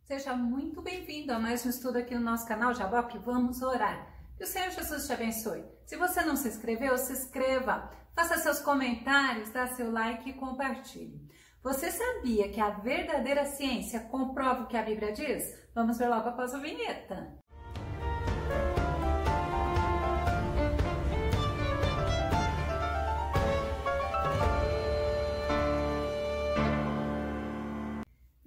Seja muito bem-vindo a mais um estudo aqui no nosso canal Jaboque. Vamos orar. Que o Senhor Jesus te abençoe. Se você não se inscreveu, se inscreva, faça seus comentários, dá seu like e compartilhe. Você sabia que a verdadeira ciência comprova o que a Bíblia diz? Vamos ver logo após a vinheta.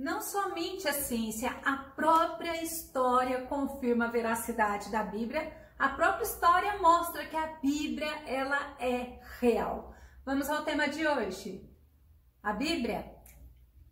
Não somente a ciência, a própria história confirma a veracidade da Bíblia. A própria história mostra que a Bíblia, ela é real. Vamos ao tema de hoje. A Bíblia,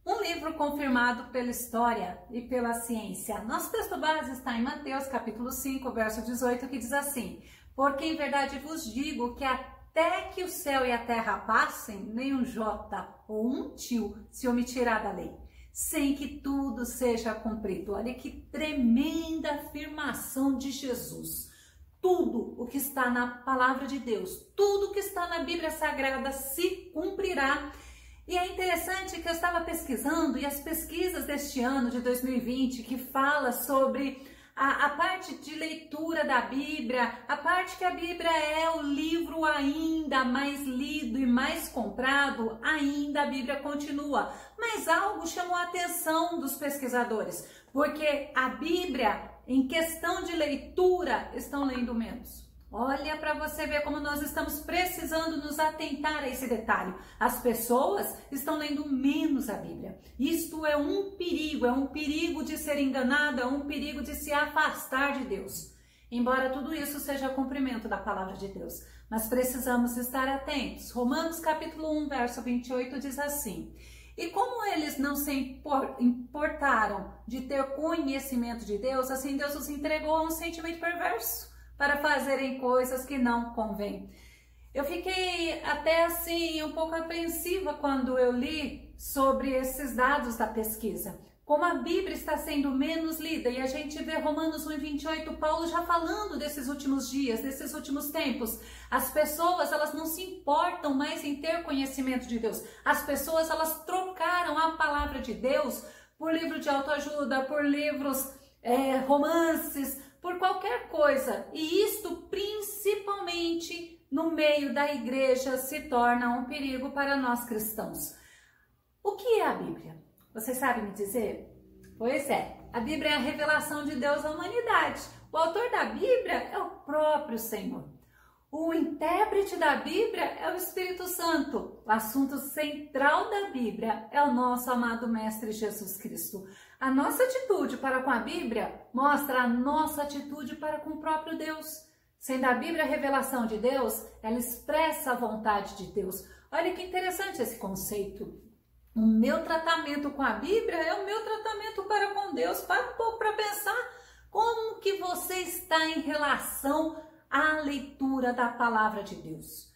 um livro confirmado pela história e pela ciência. Nosso texto base está em Mateus, capítulo 5, verso 18, que diz assim: Porque em verdade vos digo que até que o céu e a terra passem, nem um jota ou um tio se omitirá da lei, sem que tudo seja cumprido. Olha que tremenda afirmação de Jesus. Tudo o que está na palavra de Deus, tudo o que está na Bíblia Sagrada se cumprirá. E é interessante que eu estava pesquisando, e as pesquisas deste ano de 2020, que fala sobre a parte de leitura da Bíblia, a parte que a Bíblia é o livro ainda mais lido e mais comprado, ainda a Bíblia continua. Mas algo chamou a atenção dos pesquisadores, porque a Bíblia, em questão de leitura, estão lendo menos. Olha para você ver como nós estamos precisando nos atentar a esse detalhe. As pessoas estão lendo menos a Bíblia. Isto é um perigo de ser enganado, é um perigo de se afastar de Deus. Embora tudo isso seja cumprimento da palavra de Deus, mas precisamos estar atentos. Romanos capítulo 1, verso 28 diz assim: E como eles não se importaram de ter conhecimento de Deus, assim Deus os entregou a um sentimento perverso, para fazerem coisas que não convêm. Eu fiquei até assim um pouco apreensiva quando eu li sobre esses dados da pesquisa. Como a Bíblia está sendo menos lida, e a gente vê Romanos 1:28, Paulo já falando desses últimos dias, desses últimos tempos. As pessoas, elas não se importam mais em ter conhecimento de Deus. As pessoas, elas trocaram a palavra de Deus por livro de autoajuda, por livros, romances, por qualquer coisa. E isto, principalmente no meio da igreja, se torna um perigo para nós cristãos. O que é a Bíblia? Você sabe me dizer? Pois é, a Bíblia é a revelação de Deus à humanidade. O autor da Bíblia é o próprio Senhor. O intérprete da Bíblia é o Espírito Santo. O assunto central da Bíblia é o nosso amado Mestre Jesus Cristo. A nossa atitude para com a Bíblia mostra a nossa atitude para com o próprio Deus. Sendo a Bíblia a revelação de Deus, ela expressa a vontade de Deus. Olha que interessante esse conceito. O meu tratamento com a Bíblia é o meu tratamento para com Deus. Para um pouco para pensar como que você está em relação à leitura da palavra de Deus.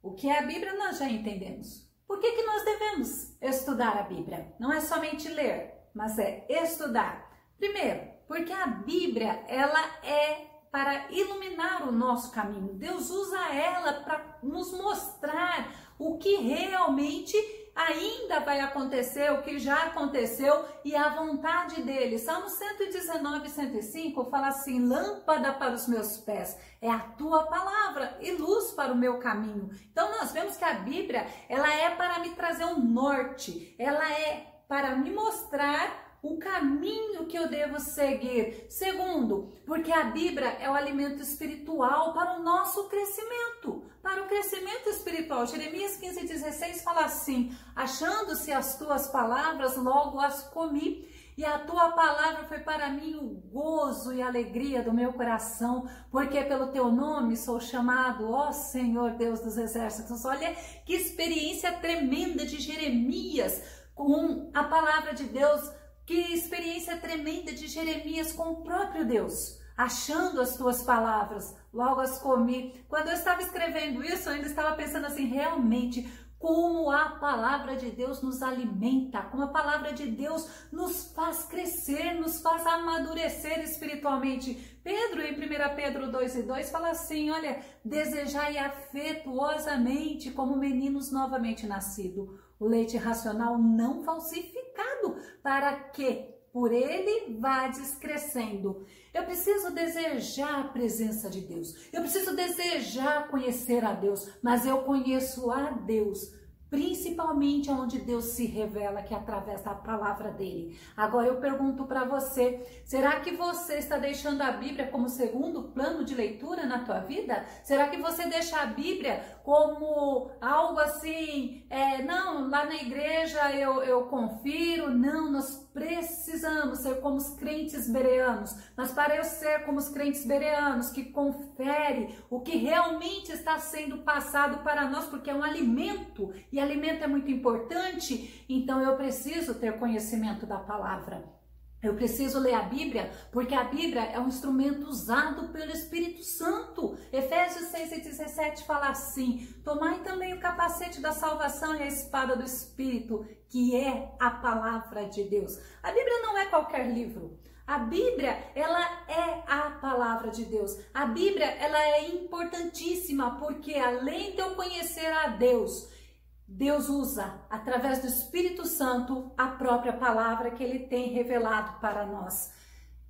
O que é a Bíblia nós já entendemos. Por que nós devemos estudar a Bíblia? Não é somente ler, mas é estudar. Primeiro, porque a Bíblia, ela é para iluminar o nosso caminho. Deus usa ela para nos mostrar o que realmente ainda vai acontecer, o que já aconteceu e a vontade dele. Salmo 119, 105 fala assim: lâmpada para os meus pés é a tua palavra e luz para o meu caminho. Então nós vemos que a Bíblia, ela é para me trazer um norte, ela é para me mostrar o caminho que eu devo seguir. Segundo, porque a Bíblia é o alimento espiritual para o nosso crescimento, para o crescimento espiritual. Jeremias 15:16 fala assim: achando-se as tuas palavras, logo as comi, e a tua palavra foi para mim o gozo e a alegria do meu coração, porque pelo teu nome sou chamado, ó Senhor Deus dos exércitos. Olha que experiência tremenda de Jeremias com a palavra de Deus. Que experiência tremenda de Jeremias com o próprio Deus, achando as tuas palavras, logo as comi. Quando eu estava escrevendo isso, eu ainda estava pensando assim, realmente, como a palavra de Deus nos alimenta, como a palavra de Deus nos faz crescer, nos faz amadurecer espiritualmente. Pedro, em 1 Pedro 2:2, fala assim, olha, desejai afetuosamente como meninos novamente nascidos, o leite racional não falsificado, para que por ele vades crescendo. Eu preciso desejar a presença de Deus. Eu preciso desejar conhecer a Deus, mas eu conheço a Deus principalmente onde Deus se revela, que é através da palavra dele. Agora eu pergunto para você, será que você está deixando a Bíblia como segundo plano de leitura na tua vida? Será que você deixa a Bíblia como algo assim, não, lá na igreja eu confiro? Não, nós precisamos ser como os crentes bereanos, mas para eu ser como os crentes bereanos, que confere o que realmente está sendo passado para nós, porque é um alimento, e alimento é muito importante, então eu preciso ter conhecimento da palavra. Eu preciso ler a Bíblia, porque a Bíblia é um instrumento usado pelo Espírito Santo. Efésios 6:17 fala assim: tomai também o capacete da salvação e a espada do Espírito, que é a palavra de Deus. A Bíblia não é qualquer livro. A Bíblia, ela é a palavra de Deus. A Bíblia, ela é importantíssima, porque além de eu conhecer a Deus, Deus usa, através do Espírito Santo, a própria palavra que ele tem revelado para nós.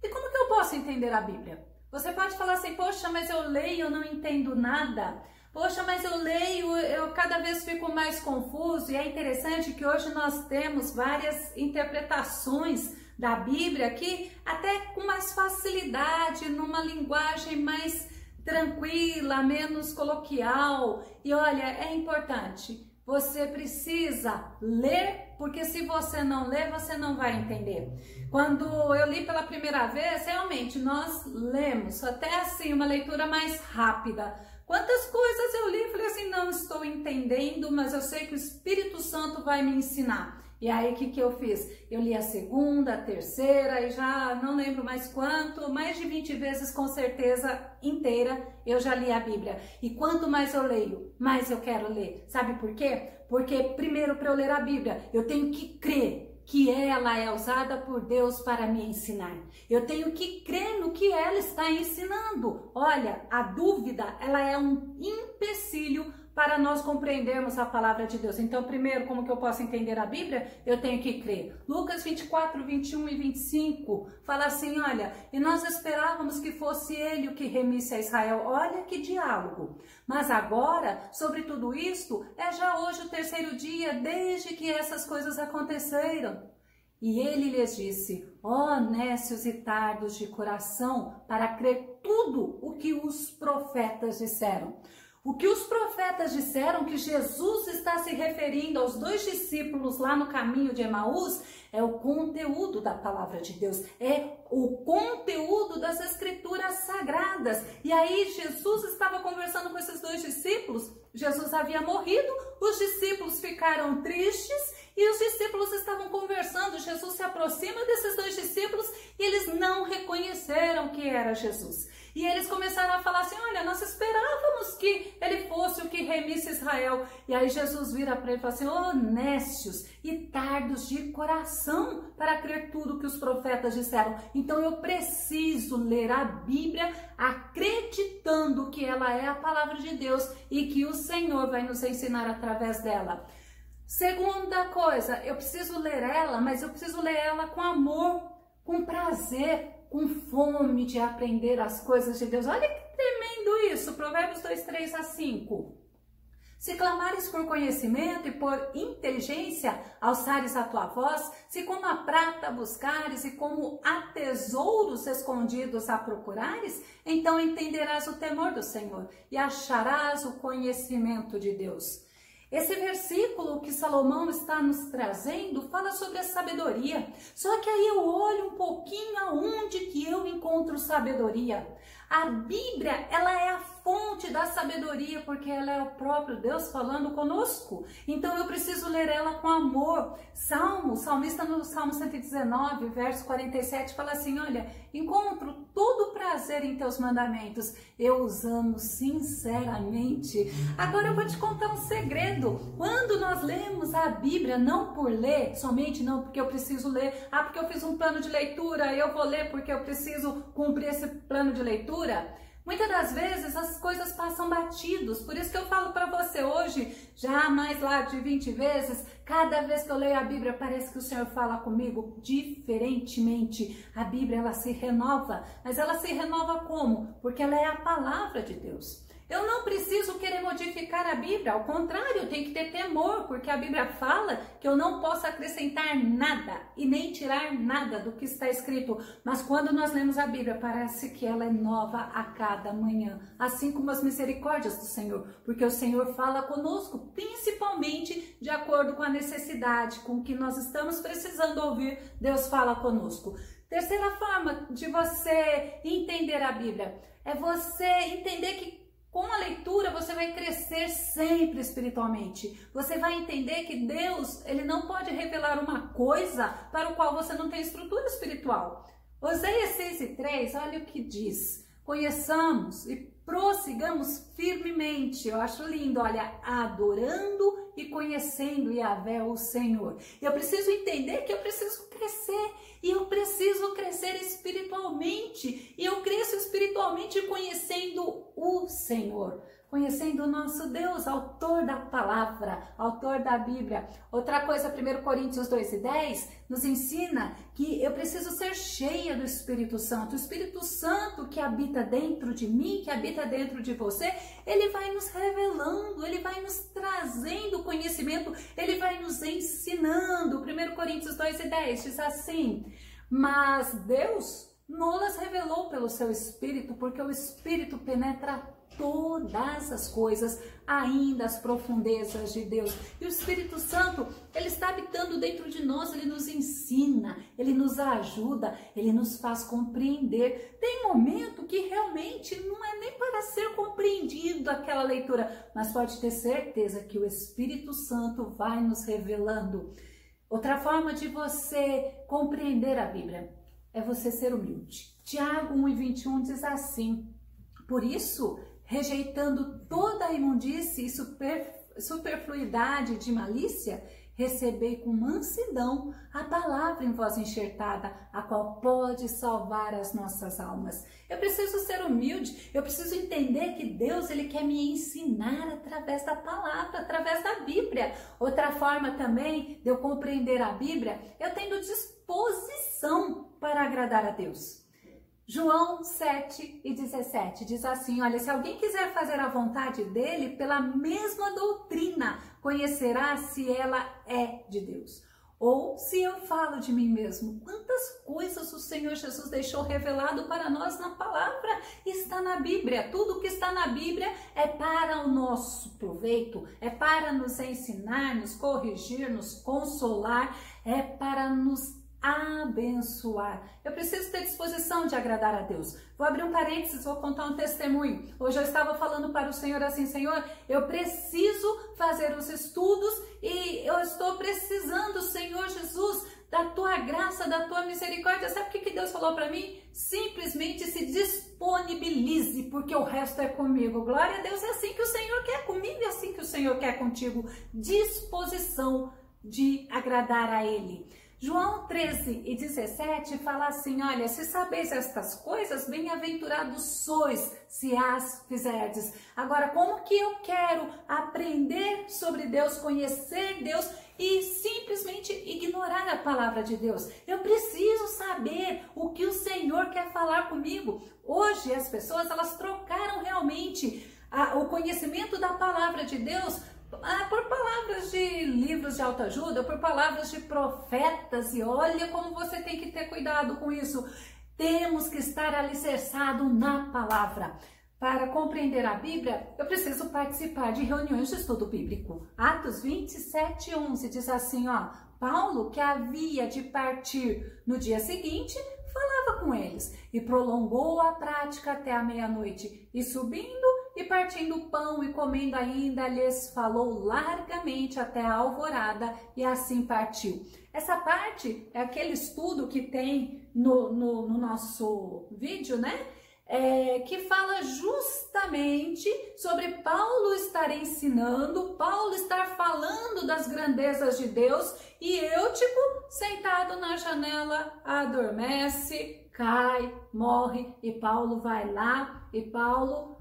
E como que eu posso entender a Bíblia? Você pode falar assim, poxa, mas eu leio, eu não entendo nada. Poxa, mas eu leio, eu cada vez fico mais confuso. E é interessante que hoje nós temos várias interpretações da Bíblia que até com mais facilidade, numa linguagem mais tranquila, menos coloquial. E olha, é importante. Você precisa ler, porque se você não ler, você não vai entender. Quando eu li pela primeira vez, realmente nós lemos, até assim, uma leitura mais rápida. Quantas coisas eu li, falei assim, não estou entendendo, mas eu sei que o Espírito Santo vai me ensinar. E aí, o que eu fiz? Eu li a segunda, a terceira, e já não lembro mais quanto, mais de 20 vezes com certeza inteira, eu já li a Bíblia. E quanto mais eu leio, mais eu quero ler. Sabe por quê? Porque primeiro, para eu ler a Bíblia, eu tenho que crer que ela é usada por Deus para me ensinar. Eu tenho que crer no que ela está ensinando. Olha, a dúvida, ela é um empecilho para nós compreendermos a palavra de Deus. Então, primeiro, como que eu posso entender a Bíblia? Eu tenho que crer. Lucas 24, 21 e 25 fala assim, olha, e nós esperávamos que fosse ele o que remisse a Israel. Olha que diálogo. Mas agora, sobre tudo isto, é já hoje o terceiro dia desde que essas coisas aconteceram. E ele lhes disse, ó nécios e tardos de coração, para crer tudo o que os profetas disseram. O que os profetas disseram, que Jesus está se referindo aos 2 discípulos lá no caminho de Emaús, é o conteúdo da palavra de Deus, é o conteúdo das escrituras sagradas. E aí Jesus estava conversando com esses 2 discípulos, Jesus havia morrido, os discípulos ficaram tristes e os discípulos estavam conversando. Jesus se aproxima desses 2 discípulos e eles não reconheceram que era Jesus. E eles começaram a falar assim, olha, nós esperávamos que ele fosse o que remisse Israel. E aí Jesus vira para ele e fala assim, ó nécios e tardos de coração para crer tudo que os profetas disseram. Então eu preciso ler a Bíblia acreditando que ela é a palavra de Deus e que o Senhor vai nos ensinar através dela. Segunda coisa, eu preciso ler ela, mas eu preciso ler ela com amor, com prazer, com fome de aprender as coisas de Deus. Olha que tremendo isso, Provérbios 2, 3 a 5. Se clamares por conhecimento e por inteligência alçares a tua voz, se como a prata buscares e como a tesouros escondidos a procurares, então entenderás o temor do Senhor e acharás o conhecimento de Deus. Esse versículo que Salomão está nos trazendo fala sobre a sabedoria. Só que aí eu olho um pouquinho aonde que eu encontro sabedoria. A Bíblia, ela é a fonte da sabedoria, porque ela é o próprio Deus falando conosco. Então eu preciso ler ela com amor. O salmista no Salmo 119, verso 47, fala assim, olha, encontro todo prazer em teus mandamentos, eu os amo sinceramente. Agora eu vou te contar um segredo. Quando nós lemos a Bíblia, não por ler, somente não porque eu preciso ler, porque eu fiz um plano de leitura, eu vou ler porque eu preciso cumprir esse plano de leitura. Muitas das vezes as coisas passam batidos, por isso que eu falo para você hoje, já mais lá de 20 vezes, cada vez que eu leio a Bíblia parece que o Senhor fala comigo diferentemente. A Bíblia, ela se renova, mas ela se renova como? Porque ela é a palavra de Deus. Eu não preciso querer modificar a Bíblia, ao contrário, eu tenho que ter temor, porque a Bíblia fala que eu não posso acrescentar nada e nem tirar nada do que está escrito. Mas quando nós lemos a Bíblia, parece que ela é nova a cada manhã, assim como as misericórdias do Senhor, porque o Senhor fala conosco, principalmente de acordo com a necessidade, com o que nós estamos precisando ouvir, Deus fala conosco. Terceira forma de você entender a Bíblia é você entender que com a leitura você vai crescer sempre espiritualmente. Você vai entender que Deus, ele não pode revelar uma coisa para o qual você não tem estrutura espiritual. Oséias 6:3, olha o que diz. Conheçamos e prossigamos firmemente. Eu acho lindo, olha, adorando e conhecendo Yahvé, o Senhor. Eu preciso entender que eu preciso crescer. E eu preciso crescer espiritualmente. E eu cresço espiritualmente conhecendo o Senhor. Conhecendo o nosso Deus, autor da palavra, autor da Bíblia. Outra coisa, 1 Coríntios 2:10, nos ensina que eu preciso ser cheia do Espírito Santo. O Espírito Santo que habita dentro de mim, que habita dentro de você, ele vai nos revelando, ele vai nos trazendo conhecimento, ele vai nos ensinando. 1 Coríntios 2:10 diz assim: mas Deus nos revelou pelo seu Espírito, porque o Espírito penetra todas as coisas, ainda as profundezas de Deus. E o Espírito Santo, ele está habitando dentro de nós, ele nos ensina, ele nos ajuda, ele nos faz compreender. Tem momento que realmente não é nem para ser compreendido aquela leitura, mas pode ter certeza que o Espírito Santo vai nos revelando. Outra forma de você compreender a Bíblia é você ser humilde. Tiago 1:21 diz assim: por isso, rejeitando toda a imundície e superfluidade de malícia, recebei com mansidão a palavra em vós enxertada, a qual pode salvar as nossas almas. Eu preciso ser humilde, eu preciso entender que Deus, ele quer me ensinar através da palavra, através da Bíblia. Outra forma também de eu compreender a Bíblia, eu tendo disposição para agradar a Deus. João 7:17 diz assim, olha, se alguém quiser fazer a vontade dele, pela mesma doutrina, conhecerá se ela é de Deus. Ou se eu falo de mim mesmo. Quantas coisas o Senhor Jesus deixou revelado para nós na palavra, está na Bíblia. Tudo que está na Bíblia é para o nosso proveito, é para nos ensinar, nos corrigir, nos consolar, é para nos abençoar. Eu preciso ter disposição de agradar a Deus. Vou abrir um parênteses, vou contar um testemunho. Hoje eu estava falando para o Senhor assim, Senhor, eu preciso fazer os estudos e eu estou precisando, Senhor Jesus, da tua graça, da tua misericórdia. Sabe o que Deus falou para mim? Simplesmente se disponibilize, porque o resto é comigo. Glória a Deus, é assim que o Senhor quer comigo e é assim que o Senhor quer contigo. Disposição de agradar a Ele. João 13:17 fala assim, olha, se sabeis estas coisas, bem-aventurados sois, se as fizerdes. Agora, como que eu quero aprender sobre Deus, conhecer Deus e simplesmente ignorar a palavra de Deus? Eu preciso saber o que o Senhor quer falar comigo. Hoje, as pessoas, elas trocaram realmente o conhecimento da palavra de Deus por palavras de livros de autoajuda, por palavras de profetas, e olha como você tem que ter cuidado com isso. Temos que estar alicerçado na palavra. Para compreender a Bíblia, eu preciso participar de reuniões de estudo bíblico. Atos 27:11 diz assim, ó, Paulo, que havia de partir no dia seguinte, falava com eles e prolongou a prática até a meia-noite, e subindo e partindo o pão e comendo ainda, lhes falou largamente até a alvorada, e assim partiu. Essa parte é aquele estudo que tem no nosso vídeo, né? que fala justamente sobre Paulo estar ensinando, Paulo estar falando das grandezas de Deus e Eutico, sentado na janela, adormece, cai, morre e Paulo vai lá e Paulo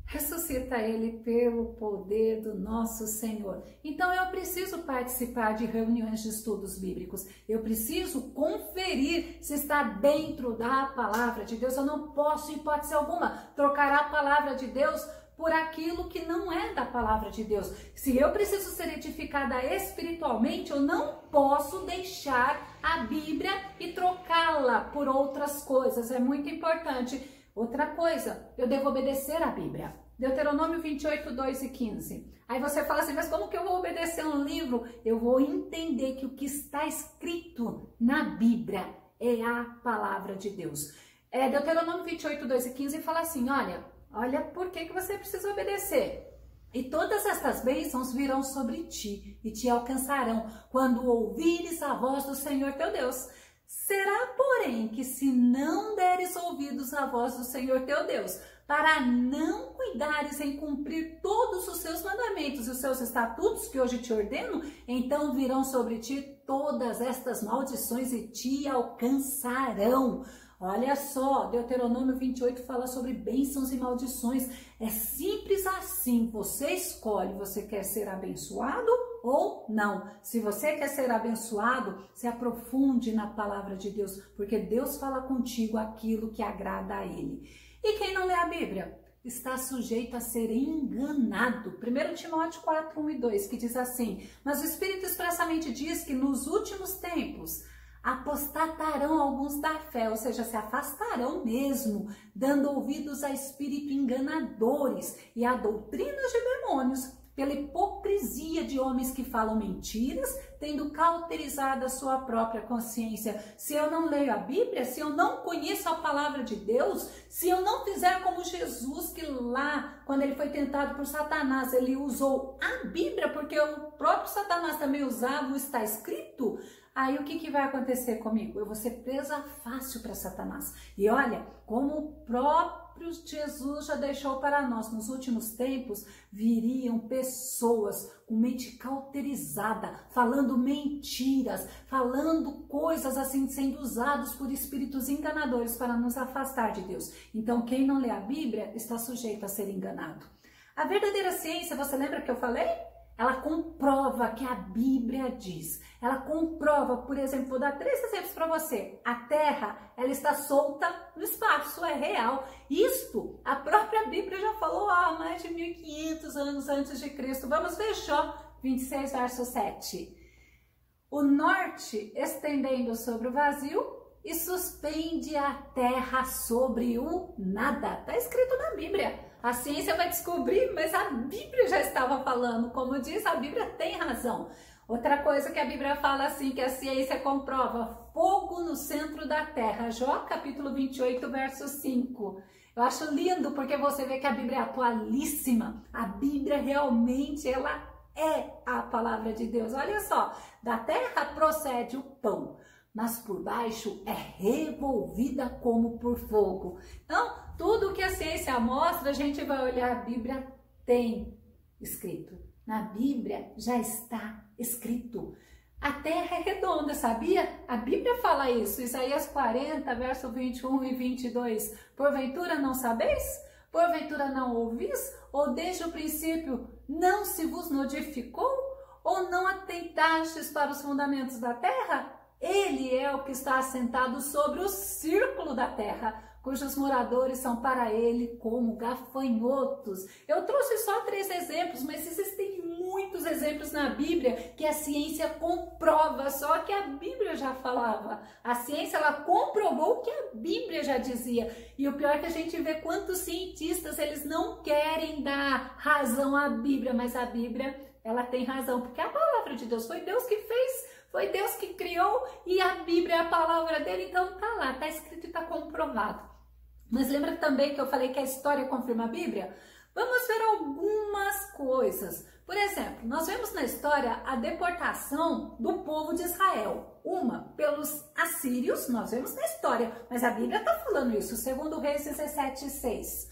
ressuscita ele pelo poder do nosso Senhor. Então eu preciso participar de reuniões de estudos bíblicos. Eu preciso conferir se está dentro da palavra de Deus. Eu não posso, em hipótese alguma, trocar a palavra de Deus por aquilo que não é da palavra de Deus. Se eu preciso ser edificada espiritualmente, eu não posso deixar a Bíblia e trocá-la por outras coisas. É muito importante. Outra coisa, eu devo obedecer à Bíblia. Deuteronômio 28, 2 e 15. Aí você fala assim, mas como que eu vou obedecer um livro? Eu vou entender que o que está escrito na Bíblia é a palavra de Deus. Deuteronômio 28, 2 e 15 fala assim, olha por que você precisa obedecer. E todas estas bênçãos virão sobre ti e te alcançarão quando ouvires a voz do Senhor teu Deus. Será, porém, que se não deres ouvidos à voz do Senhor teu Deus, para não cuidares em cumprir todos os seus mandamentos e os seus estatutos que hoje te ordeno, então virão sobre ti todas estas maldições e te alcançarão. Olha só, Deuteronômio 28 fala sobre bênçãos e maldições. É simples assim, você escolhe, você quer ser abençoado ou não. Se você quer ser abençoado, se aprofunde na palavra de Deus, porque Deus fala contigo aquilo que agrada a Ele. E quem não lê a Bíblia está sujeito a ser enganado. 1 Timóteo 4, 1 e 2, que diz assim, mas o Espírito expressamente diz que nos últimos tempos apostatarão alguns da fé, ou seja, se afastarão mesmo, dando ouvidos a espíritos enganadores e a doutrinas de demônios, pela hipocrisia de homens que falam mentiras, tendo cauterizado a sua própria consciência. Se eu não leio a Bíblia, se eu não conheço a palavra de Deus, se eu não fizer como Jesus, que lá, quando ele foi tentado por Satanás, ele usou a Bíblia, porque o próprio Satanás também usava o está escrito, aí o que vai acontecer comigo? Eu vou ser presa fácil para Satanás. E olha, como o próprio Jesus já deixou para nós, nos últimos tempos, viriam pessoas com mente cauterizada, falando mentiras, falando coisas assim, sendo usados por espíritos enganadores para nos afastar de Deus. Então, quem não lê a Bíblia está sujeito a ser enganado. A verdadeira ciência, você lembra que eu falei? Ela comprova que a Bíblia diz. Ela comprova, por exemplo, vou dar 3 exemplos para você. A Terra, ela está solta no espaço, é real. Isto, a própria Bíblia já falou há mais de 1500 anos antes de Cristo. Vamos ver Jó 26, verso 7. O norte estendendo sobre o vazio e suspende a terra sobre o nada. Está escrito na Bíblia. A ciência vai descobrir, mas a Bíblia já estava falando. Como diz, a Bíblia tem razão. Outra coisa que a Bíblia fala assim, que a ciência comprova, fogo no centro da terra. Jó, capítulo 28, verso 5. Eu acho lindo porque você vê que a Bíblia é atualíssima. A Bíblia realmente, ela é a palavra de Deus. Olha só, da terra procede o pão, mas por baixo é revolvida como por fogo. Então, tudo que a ciência mostra, a gente vai olhar, a Bíblia tem escrito. Na Bíblia já está escrito. A terra é redonda, sabia? A Bíblia fala isso, Isaías 40, verso 21 e 22. Porventura não sabeis? Porventura não ouvis? Ou desde o princípio não se vos notificou? Ou não atentastes para os fundamentos da terra? Ele é o que está assentado sobre o círculo da terra, cujos moradores são para ele como gafanhotos. Eu trouxe só 3 exemplos, mas existem muitos exemplos na Bíblia que a ciência comprova, só que a Bíblia já falava. A ciência, ela comprovou o que a Bíblia já dizia. E o pior é que a gente vê quantos cientistas, eles não querem dar razão à Bíblia, mas a Bíblia, ela tem razão, porque a palavra de Deus foi Deus que fez. Foi Deus que criou e a Bíblia é a palavra dele, então tá lá, tá escrito e tá comprovado. Mas lembra também que eu falei que a história confirma a Bíblia? Vamos ver algumas coisas. Por exemplo, nós vemos na história a deportação do povo de Israel. Uma pelos assírios, nós vemos na história, mas a Bíblia está falando isso, 2 Reis 17:6.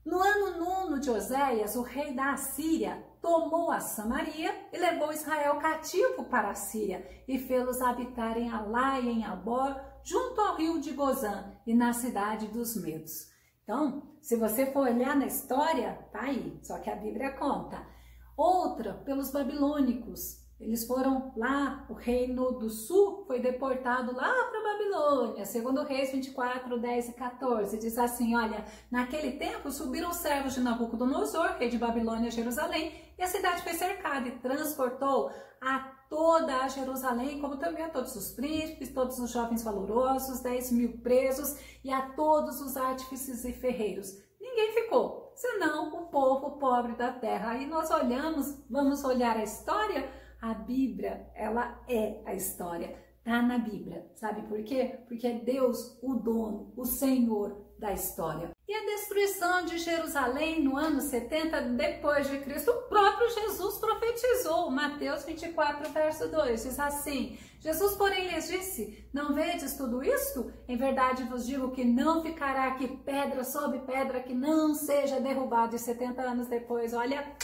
No ano 9 de Oséias, o rei da Assíria tomou a Samaria e levou Israel cativo para a Síria e fê-los habitar em Alá e em Abor, junto ao rio de Gozã e na cidade dos Medos. Então, se você for olhar na história, tá aí, só que a Bíblia conta. Outra, pelos babilônicos. Eles foram lá, o reino do sul foi deportado lá para a Babilônia. 2 Reis 24, 10 e 14. Diz assim, olha, naquele tempo subiram os servos de Nabucodonosor, rei de Babilônia, a Jerusalém, e a cidade foi cercada e transportou a toda a Jerusalém, como também a todos os príncipes, todos os jovens valorosos, 10.000 presos e a todos os artífices e ferreiros. Ninguém ficou, senão o povo pobre da terra. Aí nós olhamos, vamos olhar a história. A Bíblia, ela é a história, tá na Bíblia. Sabe por quê? Porque é Deus o dono, o Senhor da história. E a destruição de Jerusalém no ano 70 depois de Cristo, o próprio Jesus profetizou. Mateus 24, verso 2, diz assim, Jesus, porém, lhes disse, não vedes tudo isto? Em verdade vos digo que não ficará aqui pedra sobre pedra que não seja derrubada. E 70 anos depois, olha, a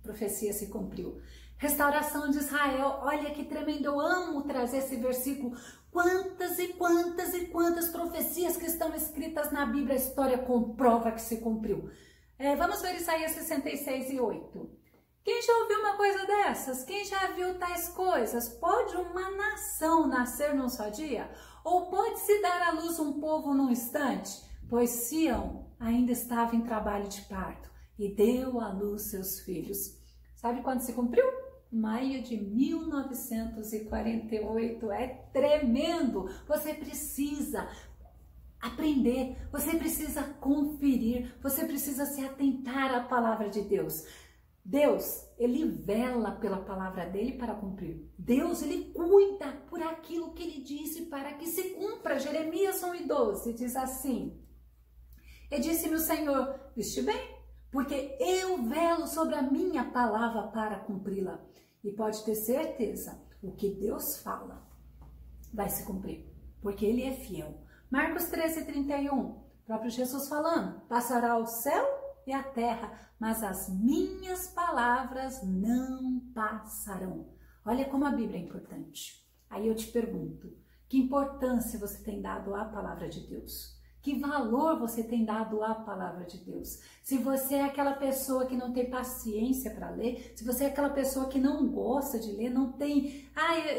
profecia se cumpriu. Restauração de Israel, olha que tremendo, eu amo trazer esse versículo. Quantas e quantas e quantas profecias que estão escritas na Bíblia, a história comprova que se cumpriu. Vamos ver Isaías 66 e 8. Quem já ouviu uma coisa dessas? Quem já viu tais coisas? Pode uma nação nascer num só dia? Ou pode-se dar à luz um povo num instante? Pois Sião ainda estava em trabalho de parto e deu à luz seus filhos. Sabe quando se cumpriu? Maio de 1948, é tremendo. Você precisa aprender, você precisa conferir, você precisa se atentar à palavra de Deus. Deus, ele vela pela palavra dele para cumprir. Deus, ele cuida por aquilo que ele disse para que se cumpra. Jeremias 1:12 diz assim, e disse-me o Senhor, viste bem? Porque eu velo sobre a minha palavra para cumpri-la. E pode ter certeza, o que Deus fala vai se cumprir, porque Ele é fiel. Marcos 13:31, próprio Jesus falando, passará o céu e a terra, mas as minhas palavras não passarão. Olha como a Bíblia é importante. Aí eu te pergunto, que importância você tem dado à palavra de Deus? Que valor você tem dado à palavra de Deus? Se você é aquela pessoa que não tem paciência para ler, se você é aquela pessoa que não gosta de ler, não tem,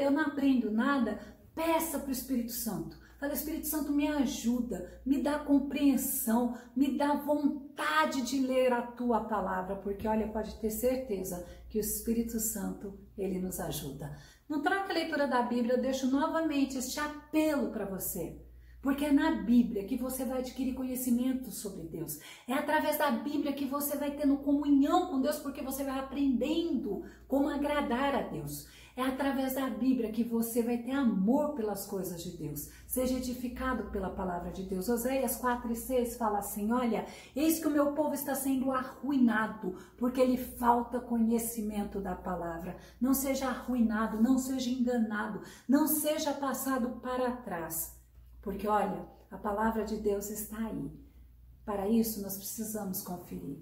eu não aprendo nada, peça para o Espírito Santo. Fala, Espírito Santo, me ajuda, me dá compreensão, me dá vontade de ler a tua palavra, porque olha, pode ter certeza que o Espírito Santo, ele nos ajuda. No Troca a Leitura da Bíblia, eu deixo novamente este apelo para você. Porque é na Bíblia que você vai adquirir conhecimento sobre Deus. É através da Bíblia que você vai tendo comunhão com Deus, porque você vai aprendendo como agradar a Deus. É através da Bíblia que você vai ter amor pelas coisas de Deus. Seja edificado pela palavra de Deus. Oséias 4:6 fala assim, olha, eis que o meu povo está sendo arruinado, porque lhe falta conhecimento da palavra. Não seja arruinado, não seja enganado, não seja passado para trás. Porque, olha, a palavra de Deus está aí. Para isso, nós precisamos conferir.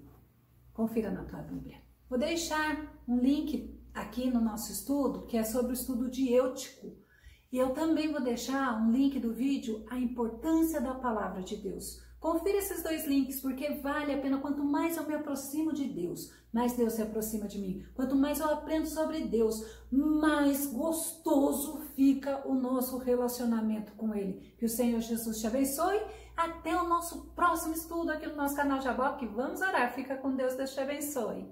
Confira na tua Bíblia. Vou deixar um link aqui no nosso estudo, que é sobre o estudo de Eutico. E eu também vou deixar um link do vídeo, a importância da palavra de Deus. Confira esses dois links, porque vale a pena. Quanto mais eu me aproximo de Deus, mais Deus se aproxima de mim. Quanto mais eu aprendo sobre Deus, mais gostoso fica o nosso relacionamento com Ele. Que o Senhor Jesus te abençoe. Até o nosso próximo estudo aqui no nosso canal Jaboque. Vamos orar. Fica com Deus. Deus te abençoe.